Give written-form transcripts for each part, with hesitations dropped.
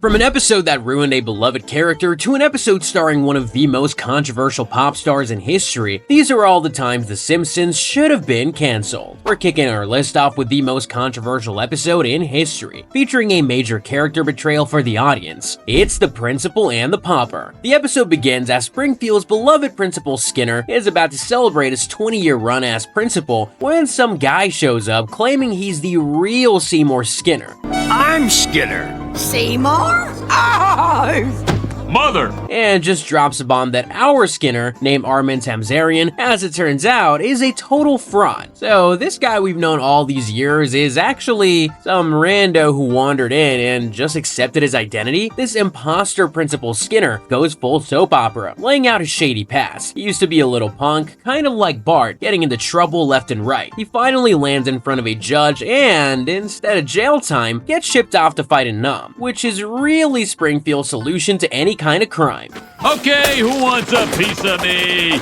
From an episode that ruined a beloved character to an episode starring one of the most controversial pop stars in history, these are all the times The Simpsons should have been cancelled. We're kicking our list off with the most controversial episode in history, featuring a major character betrayal for the audience. It's The Principal and the Pauper. The episode begins as Springfield's beloved Principal Skinner is about to celebrate his 20-year run as principal when some guy shows up claiming he's the real Seymour Skinner. I'm Skinner. Seymour? Oh! Mother! And just drops a bomb that our Skinner, named Armin Tamzarian, as it turns out, is a total fraud. So this guy we've known all these years is actually some rando who wandered in and just accepted his identity. This imposter Principal Skinner goes full soap opera, laying out his shady past. He used to be a little punk, kind of like Bart, getting into trouble left and right. He finally lands in front of a judge and, instead of jail time, gets shipped off to fight a numb, which is really Springfield's solution to any kind of crime. Okay, who wants a piece of me?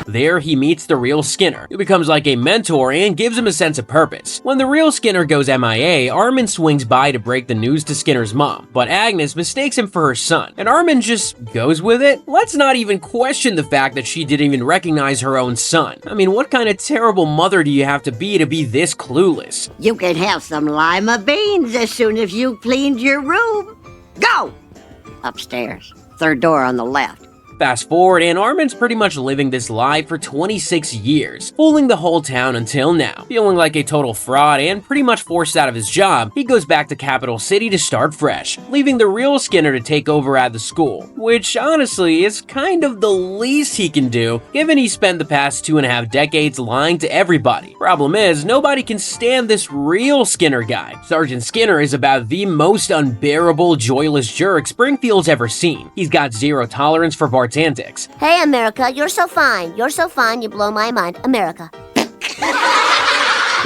There he meets the real Skinner, who becomes like a mentor and gives him a sense of purpose. When the real Skinner goes MIA, Armin swings by to break the news to Skinner's mom, but Agnes mistakes him for her son, and Armin just goes with it. Let's not even question the fact that she didn't even recognize her own son. I mean, what kind of terrible mother do you have to be this clueless? You can have some lima beans as soon as you've cleaned your room. Go! Upstairs. Third door on the left. Fast forward, and Armin's pretty much living this lie for 26 years, fooling the whole town until now. Feeling like a total fraud and pretty much forced out of his job, he goes back to Capital City to start fresh, leaving the real Skinner to take over at the school, which honestly is kind of the least he can do, given he spent the past 2.5 decades lying to everybody. Problem is, nobody can stand this real Skinner guy. Sergeant Skinner is about the most unbearable, joyless jerk Springfield's ever seen. He's got zero tolerance for Bart's antics. Hey, America, you're so fine. You're so fine, you blow my mind. America.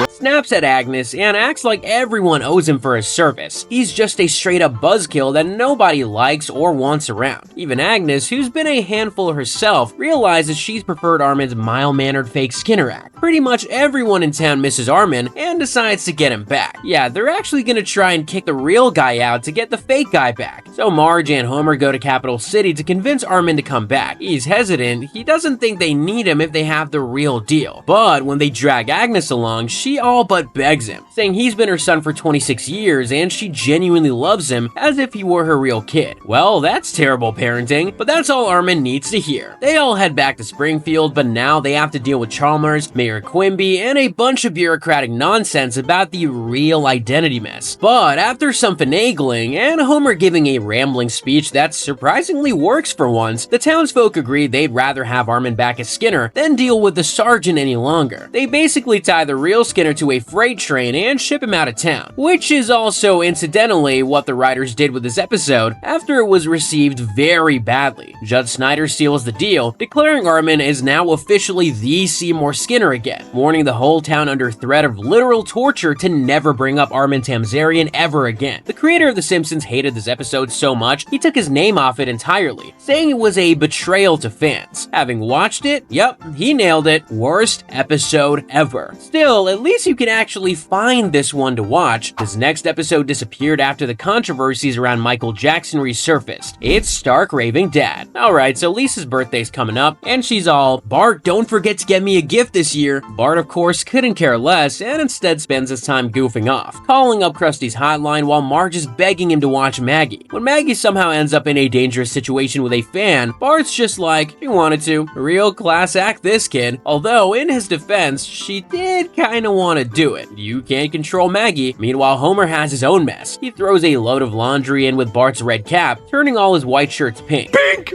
Snaps at Agnes and acts like everyone owes him for his service. He's just a straight-up buzzkill that nobody likes or wants around. Even Agnes, who's been a handful herself, realizes she's preferred Armin's mild-mannered fake Skinner act. Pretty much everyone in town misses Armin and decides to get him back. Yeah, they're actually gonna try and kick the real guy out to get the fake guy back. So Marge and Homer go to Capital City to convince Armin to come back. He's hesitant. He doesn't think they need him if they have the real deal. But when they drag Agnes along, she all but begs him, saying he's been her son for 26 years and she genuinely loves him as if he were her real kid. Well, that's terrible parenting, but that's all Armin needs to hear. They all head back to Springfield, but now they have to deal with Chalmers, Mayor Quimby, and a bunch of bureaucratic nonsense about the real identity mess. But after some finagling and Homer giving a rambling speech that surprisingly works for once, the townsfolk agree they'd rather have Armin back as Skinner than deal with the sergeant any longer. They basically tie the real Skinner to a freight train and ship him out of town, which is also incidentally what the writers did with this episode after it was received very badly. Judge Snyder seals the deal, declaring Armin is now officially the Seymour Skinner again, warning the whole town under threat of literal torture to never bring up Armin Tamzarian ever again. The creator of The Simpsons hated this episode so much, he took his name off it entirely, saying it was a betrayal to fans. Having watched it, yep, he nailed it. Worst episode ever. Still, at least you can actually find this one to watch. This next episode disappeared after the controversies around Michael Jackson resurfaced. It's Stark Raving Dad. Alright, so Lisa's birthday's coming up, and she's all, Bart, don't forget to get me a gift this year. Bart, of course, couldn't care less, and instead spends his time goofing off, calling up Krusty's hotline while Marge is begging him to watch Maggie. When Maggie somehow ends up in a dangerous situation with a fan, Bart's just like, he wanted to. Real class act, this kid. Although, in his defense, she did kinda wanna do it. You can't control Maggie. Meanwhile, Homer has his own mess. He throws a load of laundry in with Bart's red cap, turning all his white shirts pink. Pink!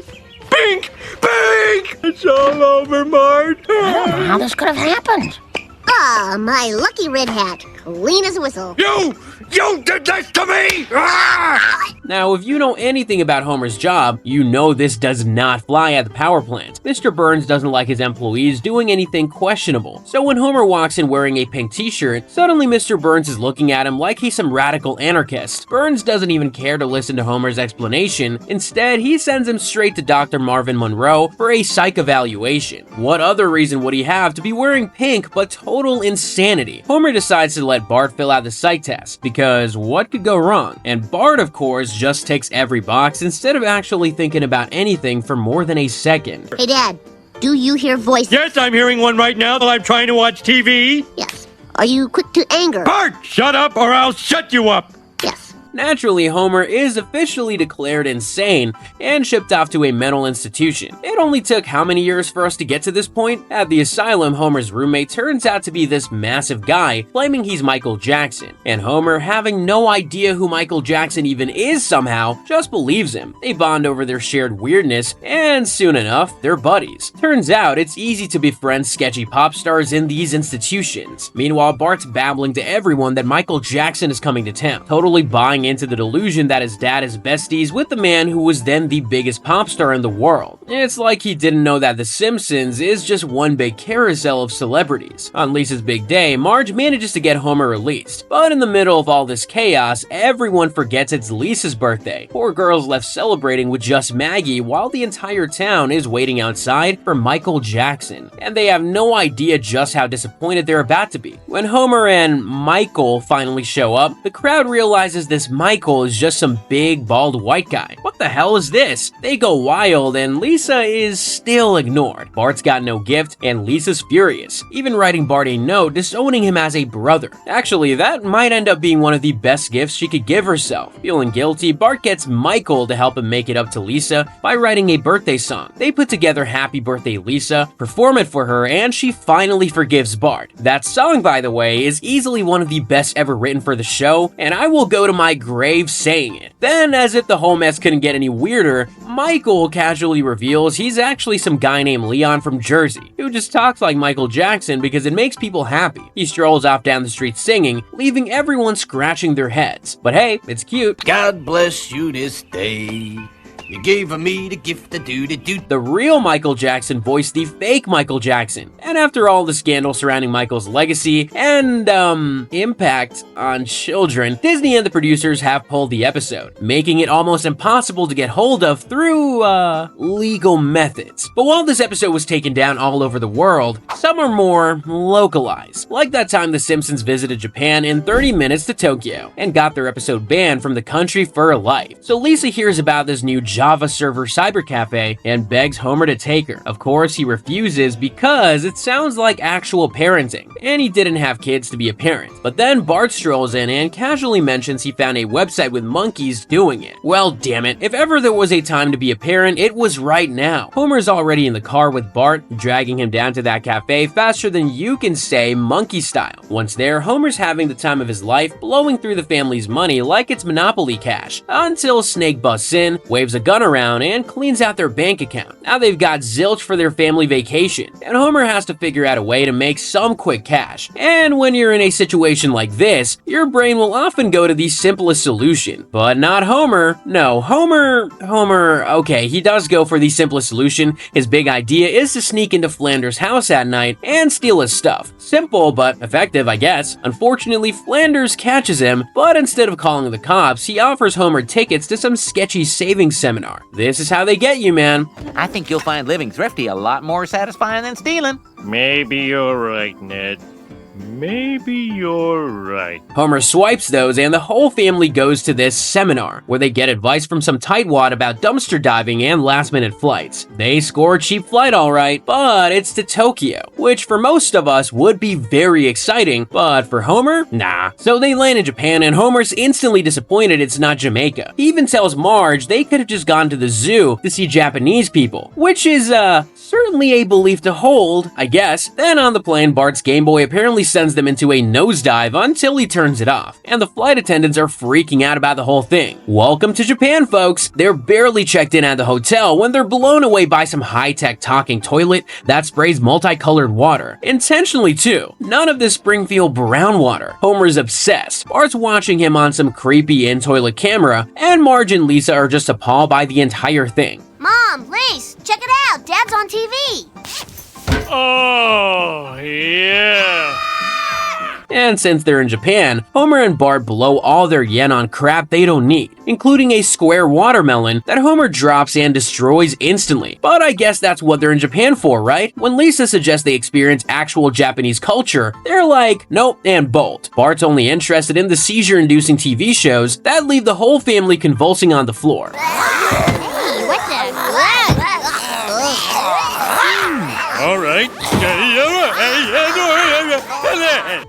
Pink! Pink! It's all over, Marge. I don't know how this could have happened. Ah, my lucky red hat. Clean as a whistle. You did this to me! Ah! Now, if you know anything about Homer's job, you know this does not fly at the power plant. Mr. Burns doesn't like his employees doing anything questionable. So when Homer walks in wearing a pink t-shirt, suddenly Mr. Burns is looking at him like he's some radical anarchist. Burns doesn't even care to listen to Homer's explanation. Instead, he sends him straight to Dr. Marvin Monroe for a psych evaluation. What other reason would he have to be wearing pink but total insanity? Homer decides to let Bart fill out the psych test, because what could go wrong? And Bart, of course, just ticks every box instead of actually thinking about anything for more than a second. Hey, Dad, do you hear voices? Yes, I'm hearing one right now while I'm trying to watch TV. Yes. Are you quick to anger? Bart, shut up or I'll shut you up. Yes. Naturally, Homer is officially declared insane and shipped off to a mental institution. It only took how many years for us to get to this point? At the asylum, Homer's roommate turns out to be this massive guy, claiming he's Michael Jackson. And Homer, having no idea who Michael Jackson even is somehow, just believes him. They bond over their shared weirdness, and soon enough, they're buddies. Turns out, it's easy to befriend sketchy pop stars in these institutions. Meanwhile, Bart's babbling to everyone that Michael Jackson is coming to town, totally buying into the delusion that his dad is besties with the man who was then the biggest pop star in the world. It's like he didn't know that The Simpsons is just one big carousel of celebrities. On Lisa's big day, Marge manages to get Homer released, but in the middle of all this chaos, everyone forgets it's Lisa's birthday. Poor girl's left celebrating with just Maggie while the entire town is waiting outside for Michael Jackson, and they have no idea just how disappointed they're about to be. When Homer and Michael finally show up, the crowd realizes this Michael is just some big bald white guy. What the hell is this? They go wild and Lisa is still ignored. Bart's got no gift and Lisa's furious, even writing Bart a note disowning him as a brother. Actually, that might end up being one of the best gifts she could give herself. Feeling guilty, Bart gets Michael to help him make it up to Lisa by writing a birthday song. They put together Happy Birthday Lisa, perform it for her, and she finally forgives Bart. That song, by the way, is easily one of the best ever written for the show, and I will go to my grave saying it. Then, as if the whole mess couldn't get any weirder, Michael casually reveals he's actually some guy named Leon from Jersey, who just talks like Michael Jackson because it makes people happy. He strolls off down the street singing, leaving everyone scratching their heads. But hey, it's cute. God bless you this day. You gave me the gift to do. The real Michael Jackson voiced the fake Michael Jackson. And after all the scandal surrounding Michael's legacy and, impact on children, Disney and the producers have pulled the episode, making it almost impossible to get hold of through, legal methods. But while this episode was taken down all over the world, some are more localized. Like that time the Simpsons visited Japan in 30 minutes to Tokyo and got their episode banned from the country for life. So Lisa hears about this new Java server cyber cafe and begs Homer to take her. Of course, he refuses because it sounds like actual parenting, and he didn't have kids to be a parent. But then Bart strolls in and casually mentions he found a website with monkeys doing it. Well, damn it, if ever there was a time to be a parent, it was right now. Homer's already in the car with Bart, dragging him down to that cafe faster than you can say monkey style. Once there, Homer's having the time of his life, blowing through the family's money like it's Monopoly cash, until Snake busts in, waves a gun around, and cleans out their bank account. Now they've got zilch for their family vacation, and Homer has to figure out a way to make some quick cash. And when you're in a situation like this, your brain will often go to the simplest solution. But not Homer. No, Homer, okay, he does go for the simplest solution. His big idea is to sneak into Flanders' house at night and steal his stuff. Simple, but effective, I guess. Unfortunately, Flanders catches him, but instead of calling the cops, he offers Homer tickets to some sketchy savings seminar. This is how they get you, man. I think you'll find living thrifty a lot more satisfying than stealing. Maybe you're right, Ned. Maybe you're right. Homer swipes those and the whole family goes to this seminar where they get advice from some tightwad about dumpster diving and last-minute flights. They score a cheap flight alright, but it's to Tokyo, which for most of us would be very exciting, but for Homer, nah. So they land in Japan and Homer's instantly disappointed it's not Jamaica. He even tells Marge they could have just gone to the zoo to see Japanese people, which is, Certainly a belief to hold, I guess. Then on the plane, Bart's Game Boy apparently sends them into a nosedive until he turns it off, and the flight attendants are freaking out about the whole thing. Welcome to Japan, folks. They're barely checked in at the hotel when they're blown away by some high-tech talking toilet that sprays multicolored water. Intentionally, too. None of this Springfield brown water. Homer's obsessed. Bart's watching him on some creepy in-toilet camera, and Marge and Lisa are just appalled by the entire thing. Mom, Lise, check it out. Dad's on TV. Oh, yeah. And since they're in Japan, Homer and Bart blow all their yen on crap they don't need, including a square watermelon that Homer drops and destroys instantly. But I guess that's what they're in Japan for, right? When Lisa suggests they experience actual Japanese culture, they're like, nope, and bolt. Bart's only interested in the seizure-inducing TV shows that leave the whole family convulsing on the floor. Hey, what the? All right.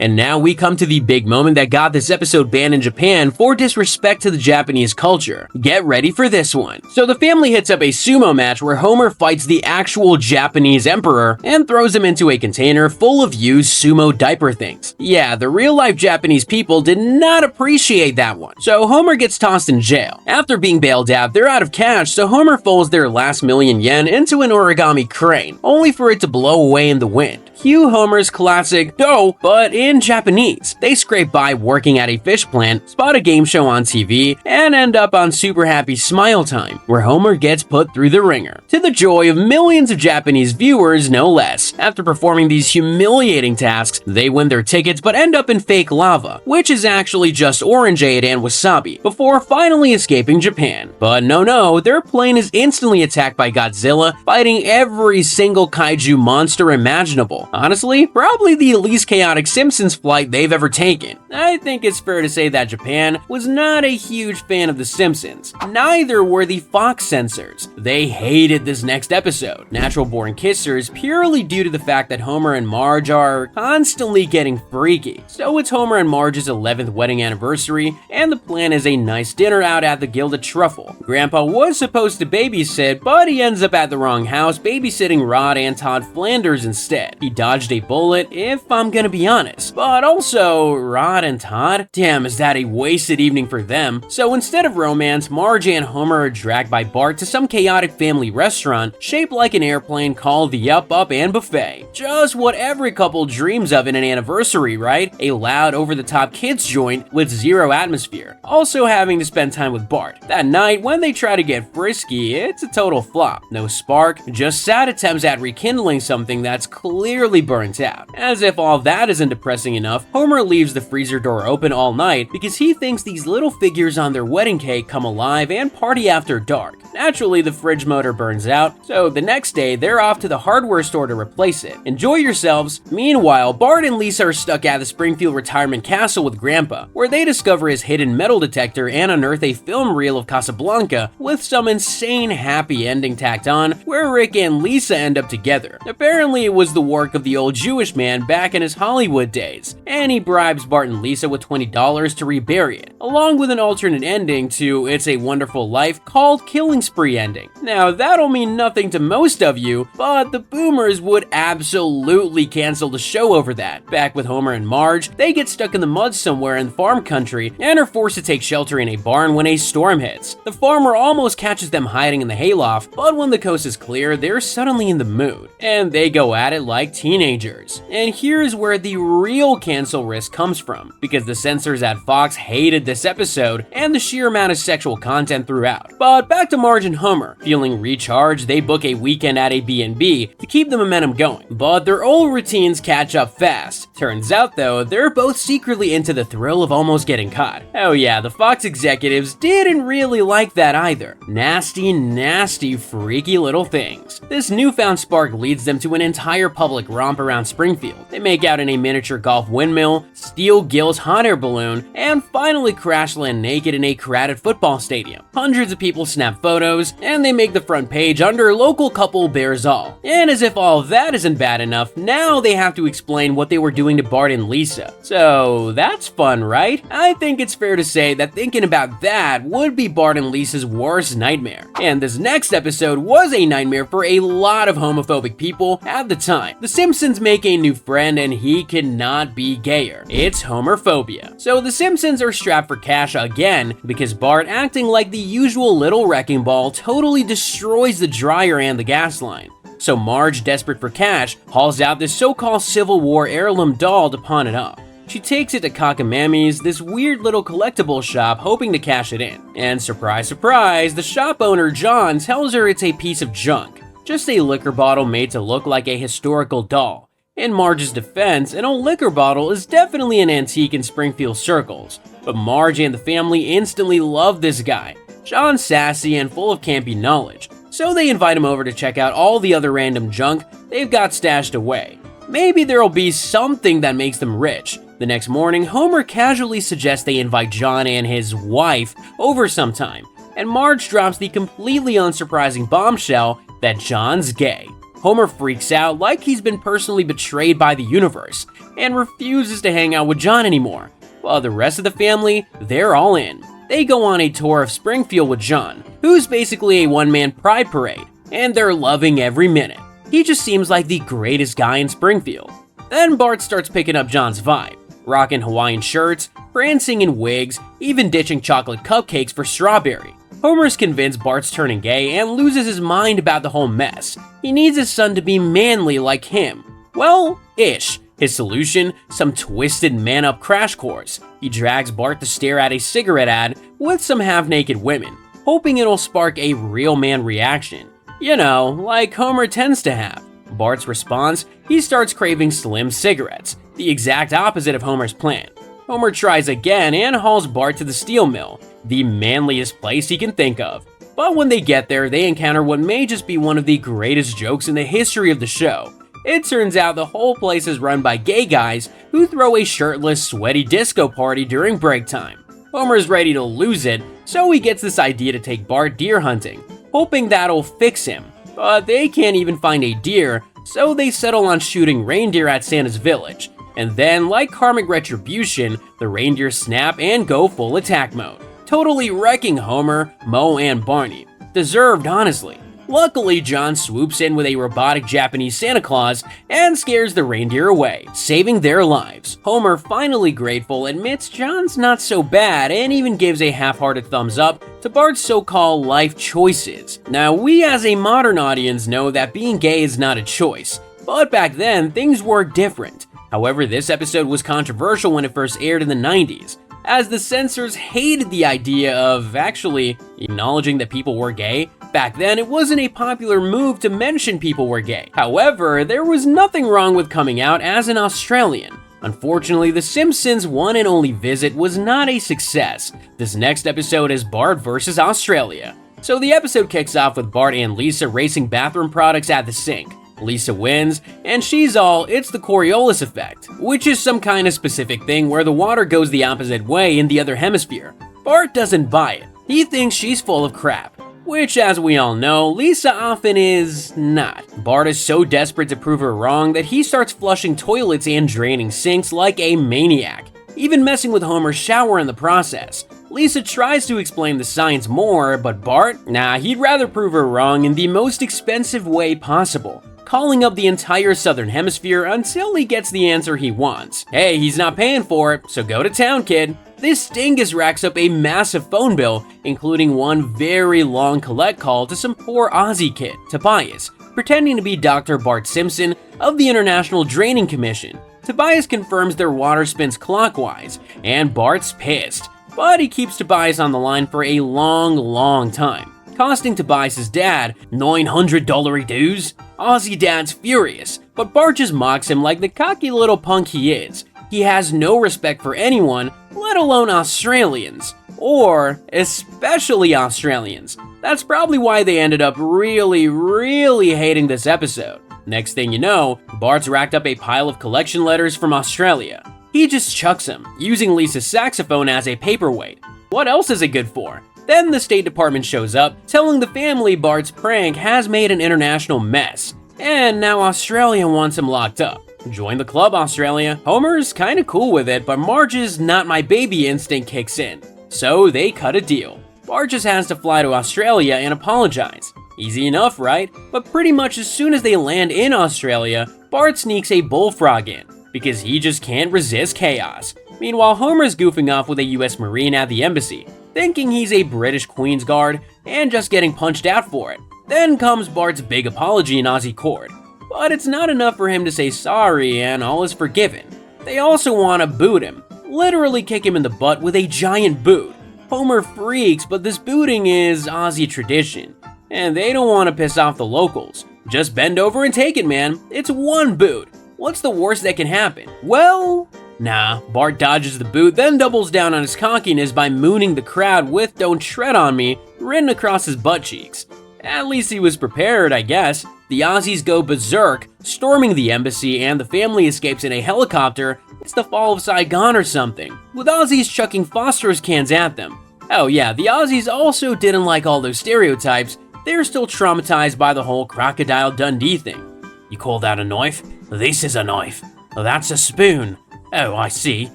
And now we come to the big moment that got this episode banned in Japan for disrespect to the Japanese culture. Get ready for this one. So the family hits up a sumo match where Homer fights the actual Japanese emperor and throws him into a container full of used sumo diaper things. Yeah, the real-life Japanese people did not appreciate that one. So Homer gets tossed in jail. After being bailed out, they're out of cash, so Homer folds their last million yen into an origami crane, only for it to blow away in the wind. Cue Homer's classic "go," but in Japanese. They scrape by working at a fish plant, spot a game show on TV, and end up on Super Happy Smile Time, where Homer gets put through the ringer. To the joy of millions of Japanese viewers, no less. After performing these humiliating tasks, they win their tickets but end up in fake lava, which is actually just orangeade and wasabi, before finally escaping Japan. But no, their plane is instantly attacked by Godzilla, fighting every single kaiju monster imaginable. Honestly, probably the least chaotic Simpsons flight they've ever taken. I think it's fair to say that Japan was not a huge fan of The Simpsons. Neither were the Fox censors. They hated this next episode, Natural Born Kissers, purely due to the fact that Homer and Marge are constantly getting freaky. So it's Homer and Marge's 11th wedding anniversary, and the plan is a nice dinner out at the Gilded Truffle. Grandpa was supposed to babysit, but he ends up at the wrong house, babysitting Rod and Todd Flanders instead. He dodged a bullet, if I'm gonna be honest. But also, Rod and Todd? Damn, is that a wasted evening for them. So instead of romance, Marge and Homer are dragged by Bart to some chaotic family restaurant shaped like an airplane called the Up Up and Buffet. Just what every couple dreams of in an anniversary, right? A loud, over-the-top kids joint with zero atmosphere. Also having to spend time with Bart. That night, when they try to get frisky, it's a total flop. No spark, just sad attempts at rekindling something that's clearly burnt out. As if all that isn't depressing enough, Homer leaves the freezer door open all night because he thinks these little figures on their wedding cake come alive and party after dark. Naturally, the fridge motor burns out, so the next day they're off to the hardware store to replace it. Enjoy yourselves. Meanwhile, Bart and Lisa are stuck at the Springfield retirement castle with Grandpa, where they discover his hidden metal detector and unearth a film reel of Casablanca with some insane happy ending tacked on, where Rick and Lisa end up together. Apparently, it was the work of the old Jewish man back in his Hollywood days, and he bribes Bart and Lisa with $20 to rebury it, along with an alternate ending to It's a Wonderful Life called Killing Spree ending. Now, that'll mean nothing to most of you, but the boomers would absolutely cancel the show over that. Back with Homer and Marge, they get stuck in the mud somewhere in the farm country and are forced to take shelter in a barn when a storm hits. The farmer almost catches them hiding in the hayloft, but when the coast is clear, they're suddenly in the mood, and they go at it like teenagers. And here's where the real cancel risk comes from, because the censors at Fox hated this episode and the sheer amount of sexual content throughout. But back to Marge and Homer. Feeling recharged, they book a weekend at a B&B to keep the momentum going. But their old routines catch up fast. Turns out though, they're both secretly into the thrill of almost getting caught. Oh yeah, the Fox executives didn't really like that either. Nasty, freaky little things. This newfound spark leads them to an entire public romp around Springfield. They make out in a miniature golf windmill, steal Gil's hot air balloon, and finally crash land naked in a crowded football stadium. Hundreds of people snap photos, and they make the front page under local couple bears all. And as if all that isn't bad enough, now they have to explain what they were doing to Bart and Lisa. So that's fun, right? I think it's fair to say that thinking about that would be Bart and Lisa's worst nightmare. And this next episode was a nightmare for a lot of homophobic people at the time. The Simpsons make a new friend and he cannot be gayer. It's Phobia. So the Simpsons are strapped for cash again because Bart, acting like the usual little wrecking ball, totally destroys the dryer and the gas line. So Marge, desperate for cash, hauls out this so-called Civil War heirloom doll to pawn it off. She takes it to Cockamamie's, this weird little collectible shop, hoping to cash it in. And surprise, surprise, the shop owner, John, tells her it's a piece of junk. Just a liquor bottle made to look like a historical doll. In Marge's defense, an old liquor bottle is definitely an antique in Springfield circles. But Marge and the family instantly love this guy. John's sassy and full of campy knowledge. So they invite him over to check out all the other random junk they've got stashed away. Maybe there'll be something that makes them rich. The next morning, Homer casually suggests they invite John and his wife over sometime, and Marge drops the completely unsurprising bombshell that John's gay. Homer freaks out like he's been personally betrayed by the universe, and refuses to hang out with John anymore. While the rest of the family, they're all in. They go on a tour of Springfield with John, who's basically a one-man pride parade, and they're loving every minute. He just seems like the greatest guy in Springfield. Then Bart starts picking up John's vibe, rocking Hawaiian shirts, prancing in wigs, even ditching chocolate cupcakes for Strawberry. Homer's convinced Bart's turning gay and loses his mind about the whole mess. He needs his son to be manly like him. Well, ish. His solution? Some twisted man-up crash course. He drags Bart to stare at a cigarette ad with some half-naked women, hoping it'll spark a real man reaction. You know, like Homer tends to have. Bart's response? He starts craving Slim cigarettes, the exact opposite of Homer's plan. Homer tries again and hauls Bart to the steel mill, the manliest place he can think of. But when they get there, they encounter what may just be one of the greatest jokes in the history of the show. It turns out the whole place is run by gay guys who throw a shirtless, sweaty disco party during break time. Homer's ready to lose it, so he gets this idea to take Bart deer hunting, hoping that'll fix him. But they can't even find a deer, so they settle on shooting reindeer at Santa's village. And then, like karmic retribution, the reindeer snap and go full attack mode, totally wrecking Homer, Moe, and Barney. Deserved, honestly. Luckily, John swoops in with a robotic Japanese Santa Claus and scares the reindeer away, saving their lives. Homer, finally grateful, admits John's not so bad and even gives a half-hearted thumbs up to Bart's so-called life choices. Now, we as a modern audience know that being gay is not a choice, but back then, things were different. However, this episode was controversial when it first aired in the 90s, as the censors hated the idea of actually acknowledging that people were gay. Back then, it wasn't a popular move to mention people were gay. However, there was nothing wrong with coming out as an Australian. Unfortunately, The Simpsons' one and only visit was not a success. This next episode is Bart vs. Australia. So the episode kicks off with Bart and Lisa racing bathroom products at the sink. Lisa wins, and she's all, it's the Coriolis effect, which is some kind of specific thing where the water goes the opposite way in the other hemisphere. Bart doesn't buy it. He thinks she's full of crap. Which, as we all know, Lisa often is not. Bart is so desperate to prove her wrong that he starts flushing toilets and draining sinks like a maniac, even messing with Homer's shower in the process. Lisa tries to explain the science more, but Bart, he'd rather prove her wrong in the most expensive way possible, calling up the entire southern hemisphere until he gets the answer he wants. Hey, he's not paying for it, so go to town, kid. This dingus racks up a massive phone bill, including one very long collect call to some poor Aussie kid, Tobias, pretending to be Dr. Bart Simpson of the International Draining Commission. Tobias confirms their water spins clockwise, and Bart's pissed, but he keeps Tobias on the line for a long time, costing Tobias' dad $900 dues. Aussie dad's furious, but Bart just mocks him like the cocky little punk he is. He has no respect for anyone, let alone Australians. Or, especially Australians. That's probably why they ended up really hating this episode. Next thing you know, Bart's racked up a pile of collection letters from Australia. He just chucks them, using Lisa's saxophone as a paperweight. What else is it good for? Then the State Department shows up, telling the family Bart's prank has made an international mess, and now Australia wants him locked up. Join the club, Australia. Homer's kinda cool with it, but Marge's not my baby instinct kicks in. So they cut a deal. Bart just has to fly to Australia and apologize. Easy enough, right? But pretty much as soon as they land in Australia, Bart sneaks a bullfrog in, because he just can't resist chaos. Meanwhile, Homer's goofing off with a US Marine at the embassy, thinking he's a British Queen's Guard, and just getting punched out for it. Then comes Bart's big apology in Aussie chord. But it's not enough for him to say sorry and all is forgiven. They also want to boot him, literally kick him in the butt with a giant boot. Homer freaks, but this booting is Aussie tradition, and they don't want to piss off the locals. Just bend over and take it, man. It's one boot. What's the worst that can happen? Well, nah. Bart dodges the boot, then doubles down on his cockiness by mooning the crowd with "Don't Tread on Me" written across his butt cheeks. At least he was prepared, I guess. The Aussies go berserk, storming the embassy, and the family escapes in a helicopter. It's the fall of Saigon or something, with Aussies chucking phosphorus cans at them. Oh yeah, the Aussies also didn't like all those stereotypes. They're still traumatized by the whole Crocodile Dundee thing. You call that a knife? This is a knife. That's a spoon. Oh, I see.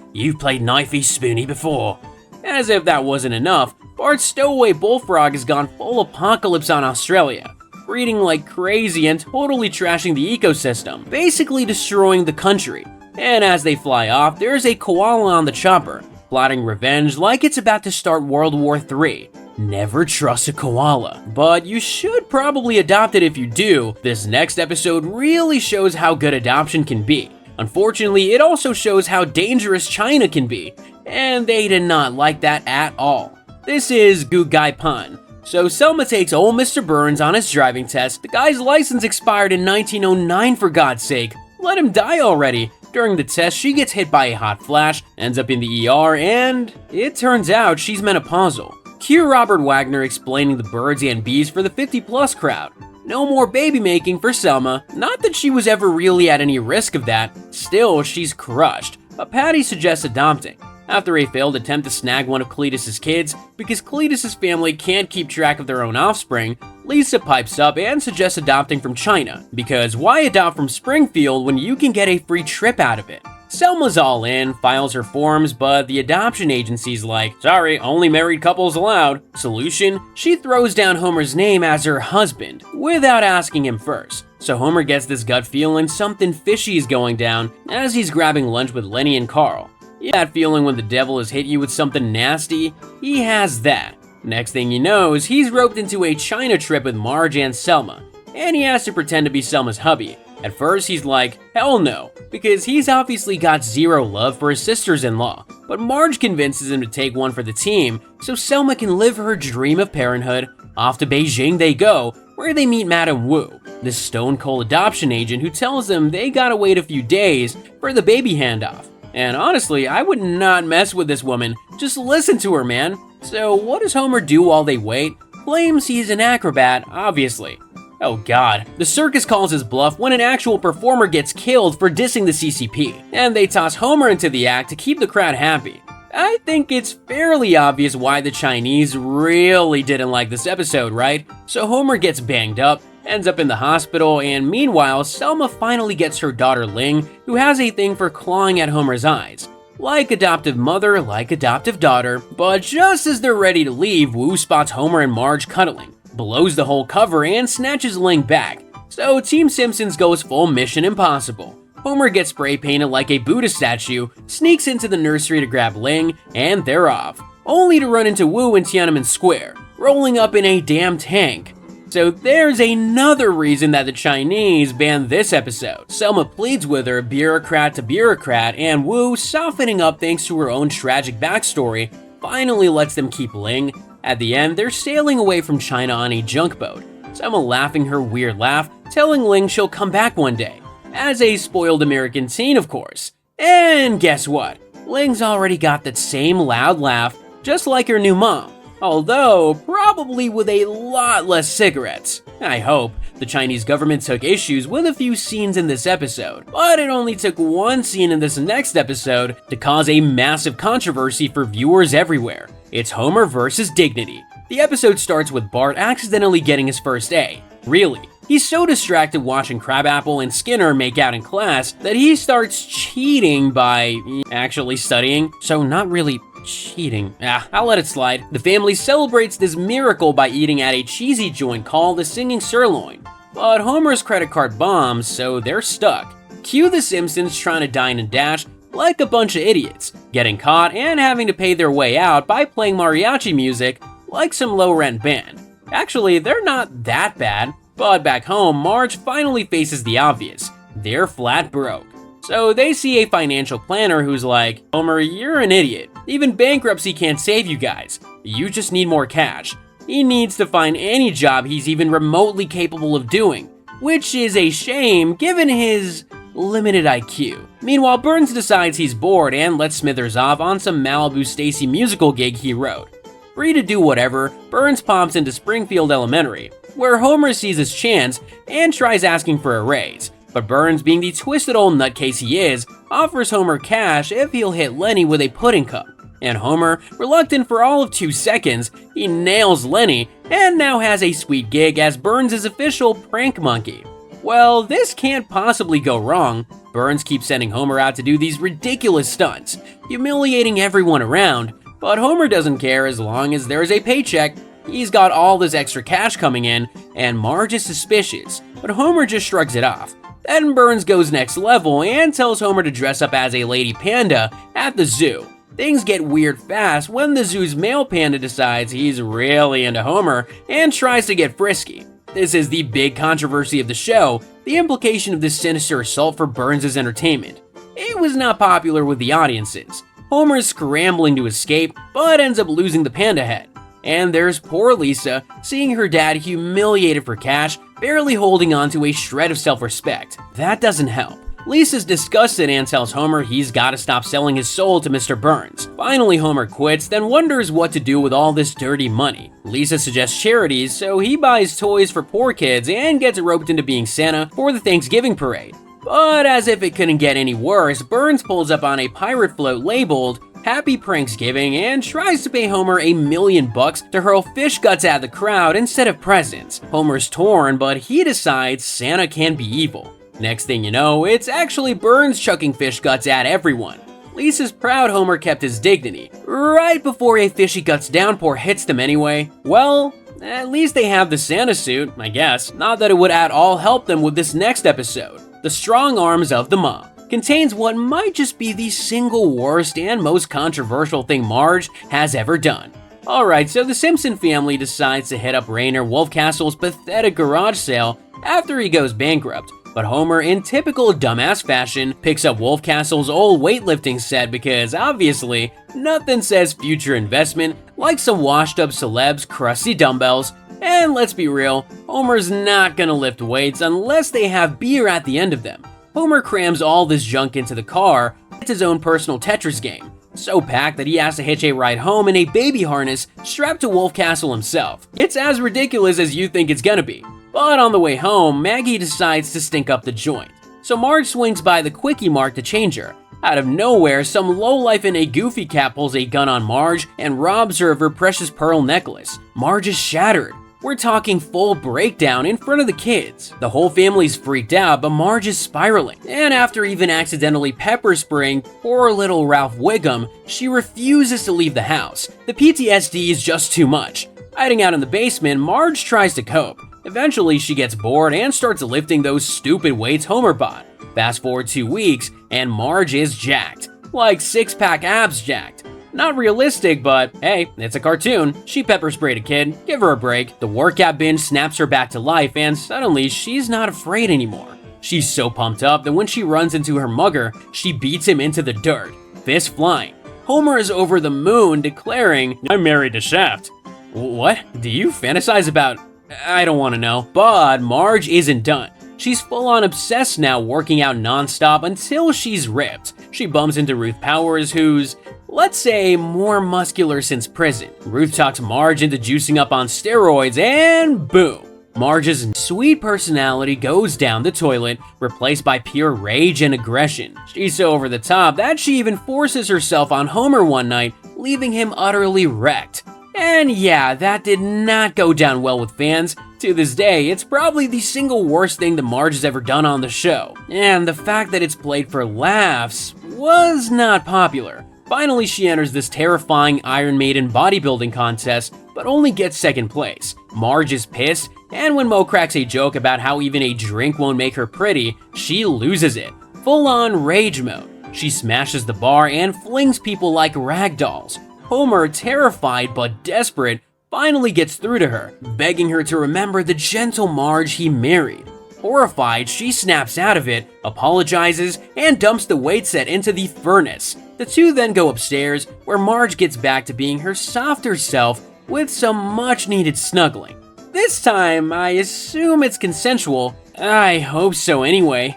You've played knifey spoony before. As if that wasn't enough, Bart's stowaway bullfrog has gone full apocalypse on Australia, breeding like crazy and totally trashing the ecosystem, basically destroying the country. And as they fly off, there's a koala on the chopper, plotting revenge like it's about to start World War III. Never trust a koala, but you should probably adopt it if you do. This next episode really shows how good adoption can be. Unfortunately, it also shows how dangerous China can be, and they did not like that at all. This is Goo Guy Pun. So Selma takes old Mr. Burns on his driving test. The guy's license expired in 1909 for God's sake. Let him die already. During the test, she gets hit by a hot flash, ends up in the ER, and it turns out she's menopausal. Cue Robert Wagner explaining the birds and bees for the 50+ crowd. No more baby making for Selma. Not that she was ever really at any risk of that. Still, she's crushed. But Patty suggests adopting. After a failed attempt to snag one of Cletus's kids, because Cletus's family can't keep track of their own offspring, Lisa pipes up and suggests adopting from China, because why adopt from Springfield when you can get a free trip out of it? Selma's all in, files her forms, but the adoption agency's like, sorry, only married couples allowed. Solution? She throws down Homer's name as her husband, without asking him first. So Homer gets this gut feeling something fishy is going down as he's grabbing lunch with Lenny and Carl. That feeling when the devil has hit you with something nasty? He has that. Next thing he knows, he's roped into a China trip with Marge and Selma, and he has to pretend to be Selma's hubby. At first, he's like, hell no, because he's obviously got zero love for his sisters-in-law. But Marge convinces him to take one for the team, so Selma can live her dream of parenthood. Off to Beijing they go, where they meet Madame Wu, this stone-cold adoption agent who tells them they gotta wait a few days for the baby handoff. And honestly, I would not mess with this woman. Just listen to her, man. So what does Homer do while they wait? Claims he's an acrobat, obviously. Oh god. The circus calls his bluff when an actual performer gets killed for dissing the CCP, and they toss Homer into the act to keep the crowd happy. I think it's fairly obvious why the Chinese really didn't like this episode, right? So Homer gets banged up, ends up in the hospital, and meanwhile, Selma finally gets her daughter Ling, who has a thing for clawing at Homer's eyes. Like adoptive mother, like adoptive daughter, but just as they're ready to leave, Wu spots Homer and Marge cuddling, blows the whole cover, and snatches Ling back. So Team Simpsons goes full Mission Impossible. Homer gets spray painted like a Buddha statue, sneaks into the nursery to grab Ling, and they're off. Only to run into Wu in Tiananmen Square, rolling up in a damn tank. So there's another reason that the Chinese banned this episode. Selma pleads with her, bureaucrat to bureaucrat, and Wu, softening up thanks to her own tragic backstory, finally lets them keep Ling. At the end, they're sailing away from China on a junk boat, Selma laughing her weird laugh, telling Ling she'll come back one day. As a spoiled American teen, of course. And guess what? Ling's already got that same loud laugh, just like her new mom. although probably with a lot less cigarettes. I hope. The Chinese government took issues with a few scenes in this episode, but it only took one scene in this next episode to cause a massive controversy for viewers everywhere. It's Homer versus Dignity. The episode starts with Bart accidentally getting his first A. Really. He's so distracted watching Crabapple and Skinner make out in class that he starts cheating by actually studying, so not really cheating. I'll let it slide. The family celebrates this miracle by eating at a cheesy joint called the Singing Sirloin. But Homer's credit card bombs, so they're stuck. Cue the Simpsons trying to dine and dash like a bunch of idiots, getting caught and having to pay their way out by playing mariachi music like some low-rent band. Actually, they're not that bad, but back home, Marge finally faces the obvious. They're flat broke. So they see a financial planner who's like, Homer, you're an idiot. Even bankruptcy can't save you guys. You just need more cash. He needs to find any job he's even remotely capable of doing, which is a shame given his limited IQ. Meanwhile, Burns decides he's bored and lets Smithers off on some Malibu Stacy musical gig he wrote. Free to do whatever, Burns pops into Springfield Elementary, where Homer sees his chance and tries asking for a raise. But Burns, being the twisted old nutcase he is, offers Homer cash if he'll hit Lenny with a pudding cup. And Homer, reluctant for all of 2 seconds, he nails Lenny and now has a sweet gig as Burns' official prank monkey. Well, this can't possibly go wrong. Burns keeps sending Homer out to do these ridiculous stunts, humiliating everyone around, but Homer doesn't care as long as there's a paycheck. He's got all this extra cash coming in, and Marge is suspicious, but Homer just shrugs it off. Then Burns goes next level and tells Homer to dress up as a lady panda at the zoo. Things get weird fast when the zoo's male panda decides he's really into Homer and tries to get frisky. This is the big controversy of the show, the implication of this sinister assault for Burns' entertainment. It was not popular with the audiences. Homer is scrambling to escape, but ends up losing the panda head. And there's poor Lisa, seeing her dad humiliated for cash, barely holding on to a shred of self-respect. That doesn't help. Lisa's disgusted and tells Homer he's gotta stop selling his soul to Mr. Burns. Finally, Homer quits, then wonders what to do with all this dirty money. Lisa suggests charities, so he buys toys for poor kids and gets roped into being Santa for the Thanksgiving parade. But as if it couldn't get any worse, Burns pulls up on a pirate float labeled Happy Pranksgiving and tries to pay Homer $1 million to hurl fish guts at the crowd instead of presents. Homer's torn, but he decides Santa can be evil. Next thing you know, it's actually Burns chucking fish guts at everyone. Lisa's proud Homer kept his dignity, right before a fishy guts downpour hits them anyway. Well, at least they have the Santa suit, I guess. Not that it would at all help them with this next episode. The Strong Arms of the Mom contains what might just be the single worst and most controversial thing Marge has ever done. Alright, so the Simpson family decides to hit up Rainer Wolfcastle's pathetic garage sale after he goes bankrupt. But Homer, in typical dumbass fashion, picks up Wolfcastle's old weightlifting set because, obviously, nothing says future investment like some washed-up celebs' crusty dumbbells. And let's be real, Homer's not gonna lift weights unless they have beer at the end of them. Homer crams all this junk into the car. It's his own personal Tetris game, so packed that he has to hitch a ride home in a baby harness strapped to Wolfcastle himself. It's as ridiculous as you think it's gonna be. But on the way home, Maggie decides to stink up the joint. So Marge swings by the Quickie Mart to change her. Out of nowhere, some lowlife in a goofy cap pulls a gun on Marge and robs her of her precious pearl necklace. Marge is shattered. We're talking full breakdown in front of the kids. The whole family's freaked out, but Marge is spiraling. And after even accidentally pepper spraying poor little Ralph Wiggum, she refuses to leave the house. The PTSD is just too much. Hiding out in the basement, Marge tries to cope. Eventually, she gets bored and starts lifting those stupid weights Homer bought. Fast forward 2 weeks, and Marge is jacked. Like six-pack abs jacked. Not realistic, but hey, it's a cartoon. She pepper sprayed a kid, give her a break. The workout binge snaps her back to life, and suddenly she's not afraid anymore. She's so pumped up that when she runs into her mugger, she beats him into the dirt, fist flying. Homer is over the moon, declaring, "I'm married to Shaft." What? Do you fantasize about? I don't want to know. But Marge isn't done. She's full-on obsessed now, working out non-stop until she's ripped. She bumps into Ruth Powers, who's let's say more muscular since prison. Ruth talks Marge into juicing up on steroids, and boom! Marge's sweet personality goes down the toilet, replaced by pure rage and aggression. She's so over the top that she even forces herself on Homer one night, leaving him utterly wrecked. And yeah, that did not go down well with fans. To this day, it's probably the single worst thing that Marge has ever done on the show. And the fact that it's played for laughs was not popular. Finally, she enters this terrifying Iron Maiden bodybuilding contest, but only gets second place. Marge is pissed, and when Moe cracks a joke about how even a drink won't make her pretty, she loses it. Full on rage mode. She smashes the bar and flings people like rag dolls. Homer, terrified but desperate, finally gets through to her, begging her to remember the gentle Marge he married. Horrified, she snaps out of it, apologizes, and dumps the weight set into the furnace. The two then go upstairs, where Marge gets back to being her softer self with some much needed snuggling. This time, I assume it's consensual. I hope so anyway.